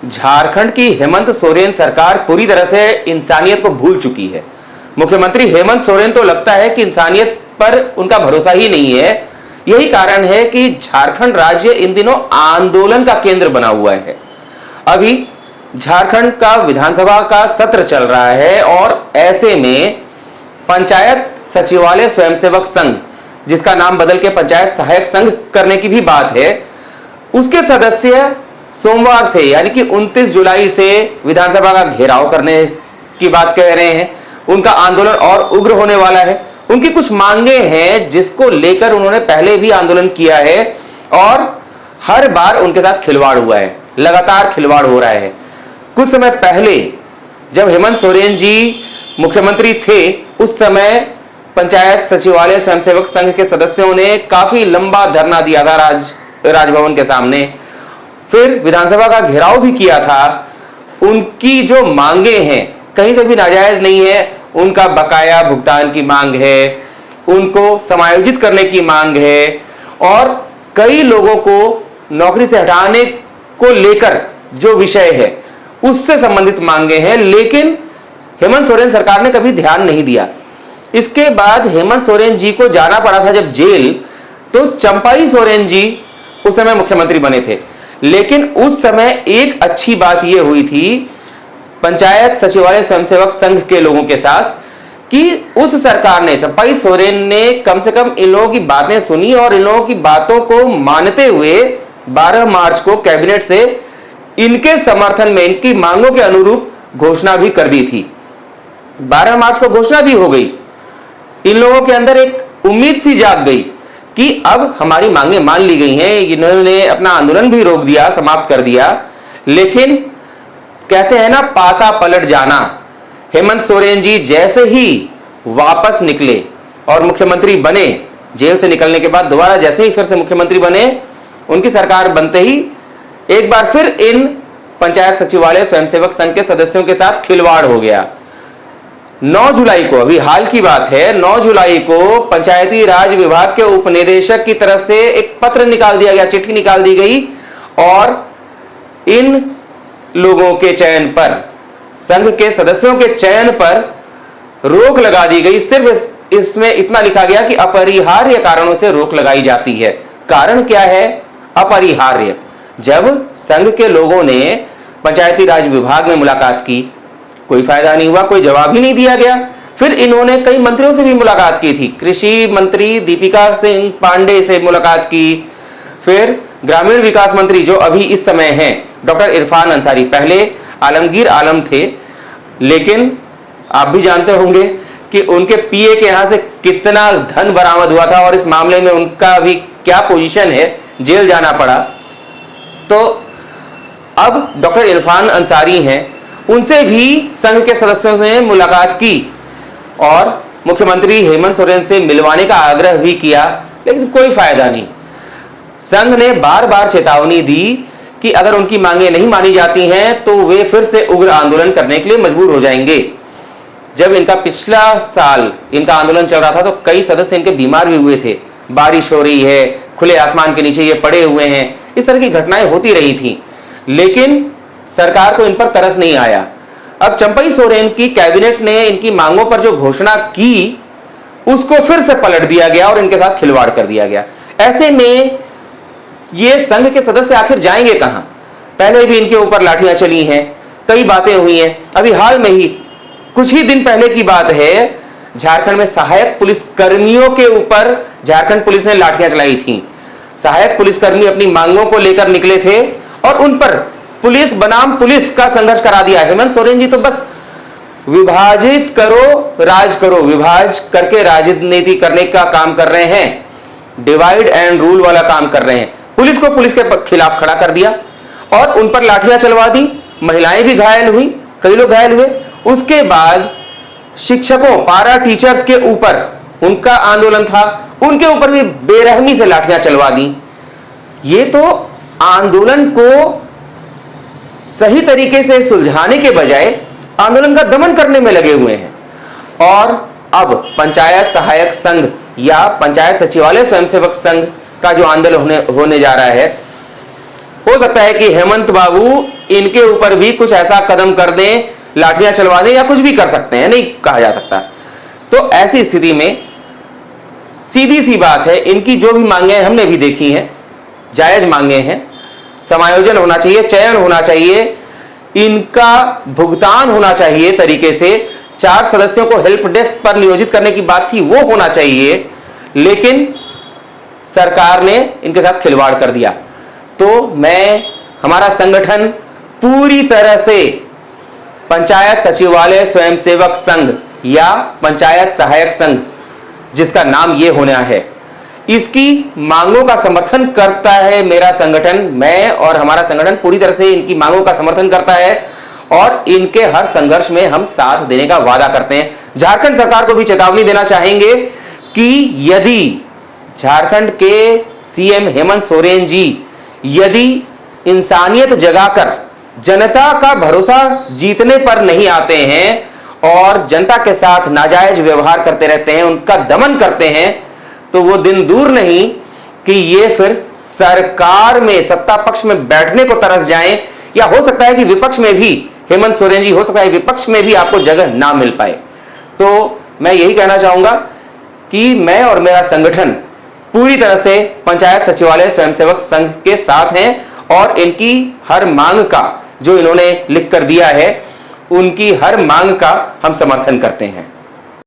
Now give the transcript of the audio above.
झारखंड की हेमंत सोरेन सरकार पूरी तरह से इंसानियत को भूल चुकी है। मुख्यमंत्री हेमंत सोरेन तो लगता है कि इंसानियत पर उनका भरोसा ही नहीं है। यही कारण है कि झारखंड राज्य इन दिनों आंदोलन का केंद्र बना हुआ है। अभी झारखंड का विधानसभा का सत्र चल रहा है और ऐसे में पंचायत सचिवालय स्वयंसेवक संघ, जिसका नाम बदल के पंचायत सहायक संघ करने की भी बात है, उसके सदस्य सोमवार से यानी कि 29 जुलाई से विधानसभा का घेराव करने की बात कह रहे हैं। उनका आंदोलन और उग्र होने वाला है। उनकी कुछ मांगे हैं जिसको लेकर उन्होंने पहले भी आंदोलन किया है और हर बार उनके साथ खिलवाड़ हुआ है, लगातार खिलवाड़ हो रहा है। कुछ समय पहले जब हेमंत सोरेन जी मुख्यमंत्री थे, उस समय पंचायत सचिवालय स्वयंसेवक संघ के सदस्यों ने काफी लंबा धरना दिया था राजभवन के सामने, फिर विधानसभा का घेराव भी किया था। उनकी जो मांगे हैं कहीं से भी नाजायज नहीं है। उनका बकाया भुगतान की मांग है, उनको समायोजित करने की मांग है और कई लोगों को नौकरी से हटाने को लेकर जो विषय है उससे संबंधित मांगे हैं, लेकिन हेमंत सोरेन सरकार ने कभी ध्यान नहीं दिया। इसके बाद हेमंत सोरेन जी को जाना पड़ा था जब जेल, तो चंपाई सोरेन जी उस समय मुख्यमंत्री बने थे। लेकिन उस समय एक अच्छी बात यह हुई थी पंचायत सचिवालय स्वयंसेवक संघ के लोगों के साथ कि उस सरकार ने, चंपाई सोरेन ने कम से कम इन लोगों की बातें सुनी और इन लोगों की बातों को मानते हुए 12 मार्च को कैबिनेट से इनके समर्थन में, इनकी मांगों के अनुरूप घोषणा भी कर दी थी। 12 मार्च को घोषणा भी हो गई। इन लोगों के अंदर एक उम्मीद सी जाग गई कि अब हमारी मांगे मान ली गई हैं। इन्होंने अपना आंदोलन भी रोक दिया, समाप्त कर दिया। लेकिन कहते हैं ना, पासा पलट जाना। हेमंत सोरेन जी जैसे ही वापस निकले और मुख्यमंत्री बने, जेल से निकलने के बाद दोबारा जैसे ही फिर से मुख्यमंत्री बने, उनकी सरकार बनते ही एक बार फिर इन पंचायत सचिवालय स्वयंसेवक संघ के सदस्यों के साथ खिलवाड़ हो गया। 9 जुलाई को, अभी हाल की बात है, 9 जुलाई को पंचायती राज विभाग के उपनिदेशक की तरफ से एक पत्र निकाल दिया गया, चिट्ठी निकाल दी गई और इन लोगों के चयन पर, संघ के सदस्यों के चयन पर रोक लगा दी गई। सिर्फ इसमें इतना लिखा गया कि अपरिहार्य कारणों से रोक लगाई जाती है। कारण क्या है? अपरिहार्य। जब संघ के लोगों ने पंचायती राज विभाग में मुलाकात की, कोई फायदा नहीं हुआ, कोई जवाब ही नहीं दिया गया। फिर इन्होंने कई मंत्रियों से भी मुलाकात की थी। कृषि मंत्री दीपिका सिंह पांडे से मुलाकात की, फिर ग्रामीण विकास मंत्री जो अभी इस समय हैं डॉक्टर इरफान अंसारी, पहले आलमगीर आलम थे, लेकिन आप भी जानते होंगे कि उनके पीए के यहां से कितना धन बरामद हुआ था और इस मामले में उनका भी क्या पोजीशन है, जेल जाना पड़ा। तो अब डॉक्टर इरफान अंसारी हैं, उनसे भी संघ के सदस्यों से मुलाकात की और मुख्यमंत्री हेमंत सोरेन से मिलवाने का आग्रह भी किया, लेकिन कोई फायदा नहीं। संघ ने बार बार चेतावनी दी कि अगर उनकी मांगे नहीं मानी जाती हैं तो वे फिर से उग्र आंदोलन करने के लिए मजबूर हो जाएंगे। जब इनका पिछला साल इनका आंदोलन चल रहा था तो कई सदस्य इनके बीमार भी हुए थे। बारिश हो रही है, खुले आसमान के नीचे ये पड़े हुए हैं, इस तरह की घटनाएं होती रही थी, लेकिन सरकार को इन पर तरस नहीं आया। अब चंपाई सोरेन की कैबिनेट ने इनकी मांगों पर जो घोषणा की उसको फिर से पलट दिया गया और इनके साथ खिलवाड़ कर दिया गया। ऐसे में ये संघ के सदस्य आखिर जाएंगे कहां? पहले भी इनके ऊपर लाठियां चली हैं, कई बातें हुई हैं। अभी हाल में ही कुछ ही दिन पहले की बात है, झारखंड में सहायक पुलिस कर्मियों के ऊपर झारखंड पुलिस ने लाठियां चलाई थी। सहायक पुलिसकर्मी अपनी मांगों को लेकर निकले थे और उन पर पुलिस बनाम पुलिस का संघर्ष करा दिया। हेमंत सोरेन जी तो बस विभाजित करो राज करो, विभाज करके राजनीति करने का काम कर रहे हैं, डिवाइड एंड रूल वाला काम कर रहे हैं। पुलिस को पुलिस के खिलाफ खड़ा कर दिया और उन पर लाठियां चलवा दी। महिलाएं भी घायल हुई, कई लोग घायल हुए। उसके बाद शिक्षकों, पारा टीचर्स के ऊपर उनका आंदोलन था, उनके ऊपर भी बेरहमी से लाठियां चलवा दी। ये तो आंदोलन को सही तरीके से सुलझाने के बजाय आंदोलन का दमन करने में लगे हुए हैं। और अब पंचायत सहायक संघ या पंचायत सचिवालय स्वयंसेवक संघ का जो आंदोलन होने जा रहा है, हो सकता है कि हेमंत बाबू इनके ऊपर भी कुछ ऐसा कदम कर दें, लाठियां चलवा दें, या कुछ भी कर सकते हैं, नहीं कहा जा सकता। तो ऐसी स्थिति में सीधी सी बात है, इनकी जो भी मांगे हमने भी देखी हैं, जायज मांगे हैं। समायोजन होना चाहिए, चयन होना चाहिए, इनका भुगतान होना चाहिए तरीके से। 4 सदस्यों को हेल्प डेस्क पर नियोजित करने की बात थी, वो होना चाहिए, लेकिन सरकार ने इनके साथ खिलवाड़ कर दिया। तो हमारा संगठन पूरी तरह से पंचायत सचिवालय स्वयंसेवक संघ या पंचायत सहायक संघ, जिसका नाम ये होना है, इसकी मांगों का समर्थन करता है। मेरा संगठन, मैं और हमारा संगठन पूरी तरह से इनकी मांगों का समर्थन करता है और इनके हर संघर्ष में हम साथ देने का वादा करते हैं। झारखंड सरकार को भी चेतावनी देना चाहेंगे कि यदि झारखंड के सीएम हेमंत सोरेन जी यदि इंसानियत जगाकर जनता का भरोसा जीतने पर नहीं आते हैं और जनता के साथ नाजायज व्यवहार करते रहते हैं, उनका दमन करते हैं, तो वो दिन दूर नहीं कि ये फिर सरकार में सत्ता पक्ष में बैठने को तरस जाएं, या हो सकता है कि विपक्ष में भी हेमंत सोरेन जी, हो सकता है विपक्ष में भी आपको जगह ना मिल पाए। तो मैं यही कहना चाहूंगा कि मैं और मेरा संगठन पूरी तरह से पंचायत सचिवालय स्वयंसेवक संघ के साथ हैं और इनकी हर मांग का, जो इन्होंने लिख कर दिया है, उनकी हर मांग का हम समर्थन करते हैं।